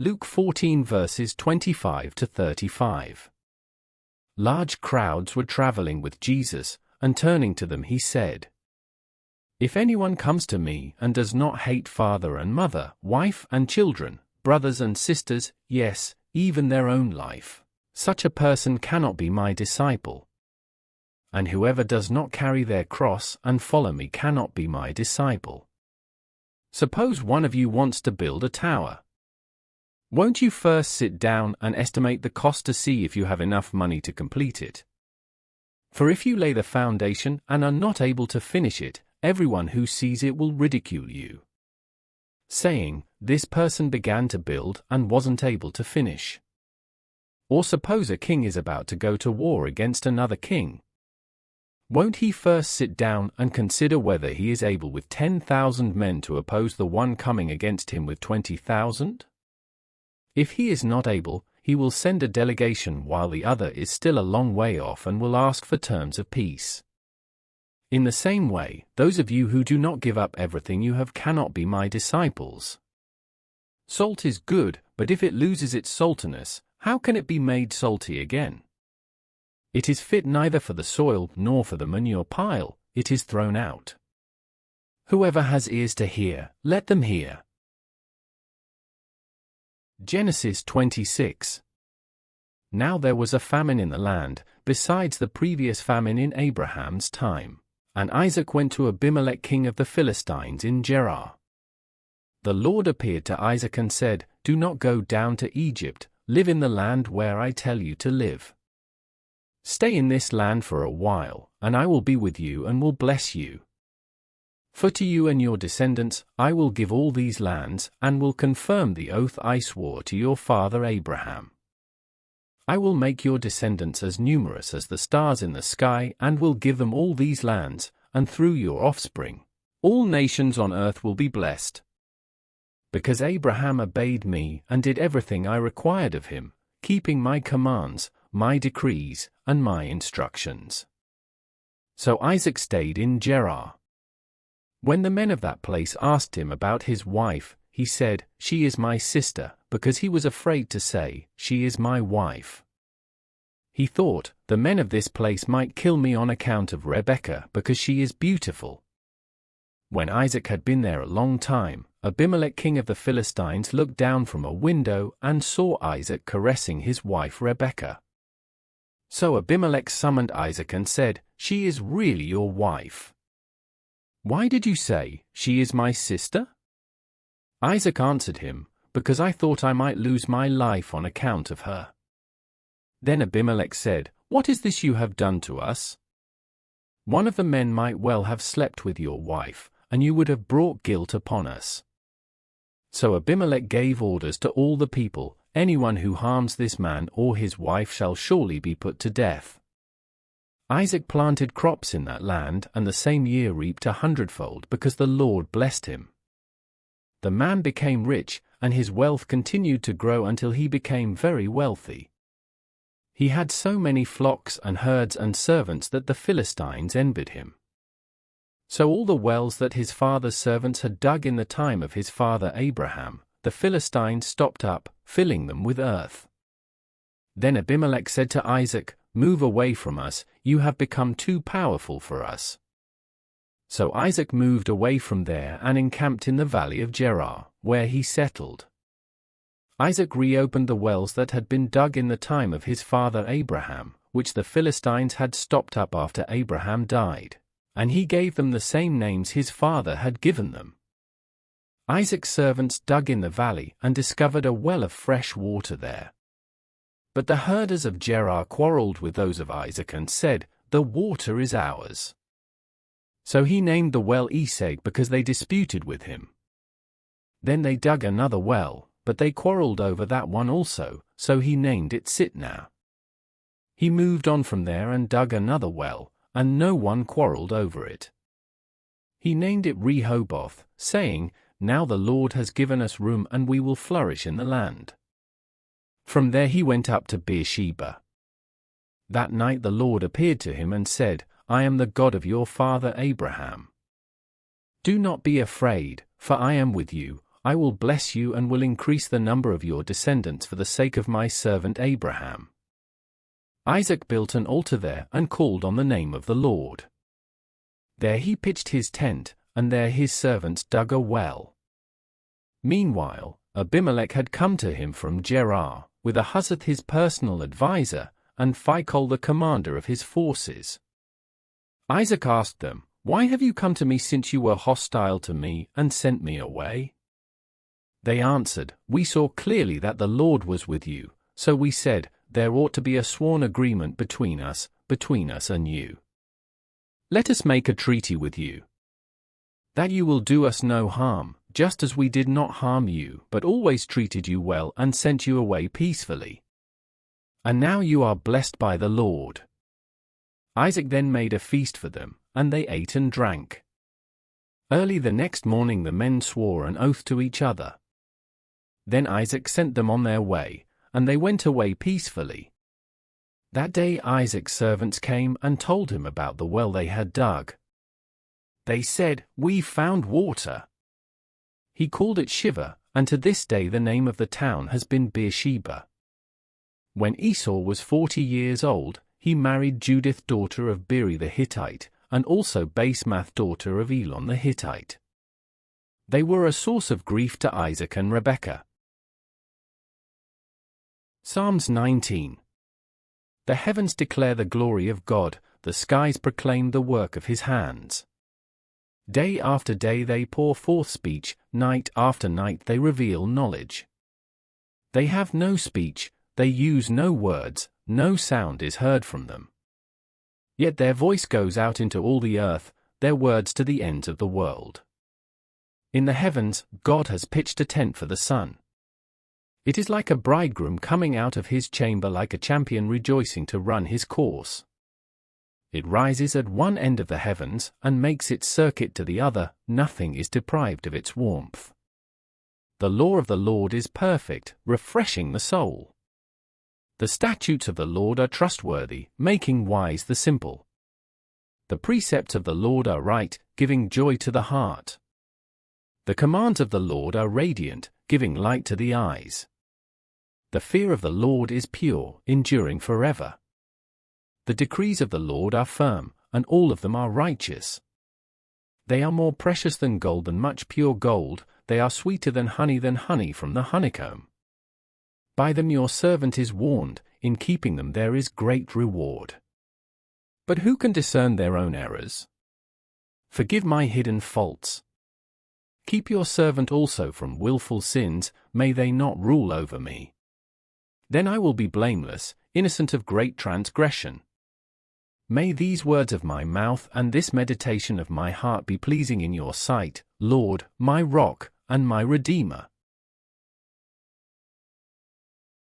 Luke 14 verses 25 to 35. Large crowds were traveling with Jesus, and turning to them he said, "If anyone comes to me and does not hate father and mother, wife and children, brothers and sisters, yes, even their own life, such a person cannot be my disciple. And whoever does not carry their cross and follow me cannot be my disciple. Suppose one of you wants to build a tower. Won't you first sit down and estimate the cost to see if you have enough money to complete it? For if you lay the foundation and are not able to finish it, everyone who sees it will ridicule you, saying, 'This person began to build and wasn't able to finish.' Or suppose a king is about to go to war against another king. Won't he first sit down and consider whether he is able with 10,000 men to oppose the one coming against him with 20,000? If he is not able, he will send a delegation while the other is still a long way off and will ask for terms of peace. In the same way, those of you who do not give up everything you have cannot be my disciples. Salt is good, but if it loses its saltiness, how can it be made salty again? It is fit neither for the soil nor for the manure pile, it is thrown out. Whoever has ears to hear, let them hear." Genesis 26. Now there was a famine in the land, besides the previous famine in Abraham's time, and Isaac went to Abimelech king of the Philistines in Gerar. The Lord appeared to Isaac and said, "Do not go down to Egypt, live in the land where I tell you to live. Stay in this land for a while, and I will be with you and will bless you. For to you and your descendants I will give all these lands, and will confirm the oath I swore to your father Abraham. I will make your descendants as numerous as the stars in the sky, and will give them all these lands, and through your offspring, all nations on earth will be blessed. Because Abraham obeyed me and did everything I required of him, keeping my commands, my decrees, and my instructions." So Isaac stayed in Gerar. When the men of that place asked him about his wife, he said, "She is my sister," because he was afraid to say, "She is my wife." He thought, "The men of this place might kill me on account of Rebekah, because she is beautiful." When Isaac had been there a long time, Abimelech king of the Philistines looked down from a window and saw Isaac caressing his wife Rebekah. So Abimelech summoned Isaac and said, "She is really your wife. Why did you say, 'She is my sister'?" Isaac answered him, "Because I thought I might lose my life on account of her." Then Abimelech said, "What is this you have done to us? One of the men might well have slept with your wife, and you would have brought guilt upon us." So Abimelech gave orders to all the people, "Anyone who harms this man or his wife shall surely be put to death." Isaac planted crops in that land, and the same year reaped 100-fold because the Lord blessed him. The man became rich, and his wealth continued to grow until he became very wealthy. He had so many flocks and herds and servants that the Philistines envied him. So all the wells that his father's servants had dug in the time of his father Abraham, the Philistines stopped up, filling them with earth. Then Abimelech said to Isaac, "Move away from us, you have become too powerful for us." So Isaac moved away from there and encamped in the valley of Gerar, where he settled. Isaac reopened the wells that had been dug in the time of his father Abraham, which the Philistines had stopped up after Abraham died, and he gave them the same names his father had given them. Isaac's servants dug in the valley and discovered a well of fresh water there. But the herders of Gerar quarreled with those of Isaac and said, "The water is ours." So he named the well Esek because they disputed with him. Then they dug another well, but they quarreled over that one also, so he named it Sitnah. He moved on from there and dug another well, and no one quarreled over it. He named it Rehoboth, saying, "Now the Lord has given us room and we will flourish in the land." From there he went up to Beersheba. That night the Lord appeared to him and said, "I am the God of your father Abraham. Do not be afraid, for I am with you. I will bless you and will increase the number of your descendants for the sake of my servant Abraham." Isaac built an altar there and called on the name of the Lord. There he pitched his tent, and there his servants dug a well. Meanwhile, Abimelech had come to him from Gerar, with Ahuzzath his personal adviser, and Phicol the commander of his forces. Isaac asked them, "Why have you come to me since you were hostile to me and sent me away?" They answered, "We saw clearly that the Lord was with you, so we said, there ought to be a sworn agreement between us and you. Let us make a treaty with you, that you will do us no harm, just as we did not harm you, but always treated you well and sent you away peacefully. And now you are blessed by the Lord." Isaac then made a feast for them, and they ate and drank. Early the next morning the men swore an oath to each other. Then Isaac sent them on their way, and they went away peacefully. That day Isaac's servants came and told him about the well they had dug. They said, "We've found water." He called it Shiva, and to this day the name of the town has been Beersheba. When Esau was 40 years old, he married Judith daughter of Beeri the Hittite, and also Basemath daughter of Elon the Hittite. They were a source of grief to Isaac and Rebekah. Psalms 19. The heavens declare the glory of God, the skies proclaim the work of his hands. Day after day they pour forth speech, night after night they reveal knowledge. They have no speech, they use no words, no sound is heard from them. Yet their voice goes out into all the earth, their words to the ends of the world. In the heavens, God has pitched a tent for the sun. It is like a bridegroom coming out of his chamber, like a champion rejoicing to run his course. It rises at one end of the heavens and makes its circuit to the other, nothing is deprived of its warmth. The law of the Lord is perfect, refreshing the soul. The statutes of the Lord are trustworthy, making wise the simple. The precepts of the Lord are right, giving joy to the heart. The commands of the Lord are radiant, giving light to the eyes. The fear of the Lord is pure, enduring forever. The decrees of the Lord are firm, and all of them are righteous. They are more precious than gold, than much pure gold, they are sweeter than honey from the honeycomb. By them your servant is warned, in keeping them there is great reward. But who can discern their own errors? Forgive my hidden faults. Keep your servant also from willful sins, may they not rule over me. Then I will be blameless, innocent of great transgression. May these words of my mouth and this meditation of my heart be pleasing in your sight, Lord, my rock and my Redeemer.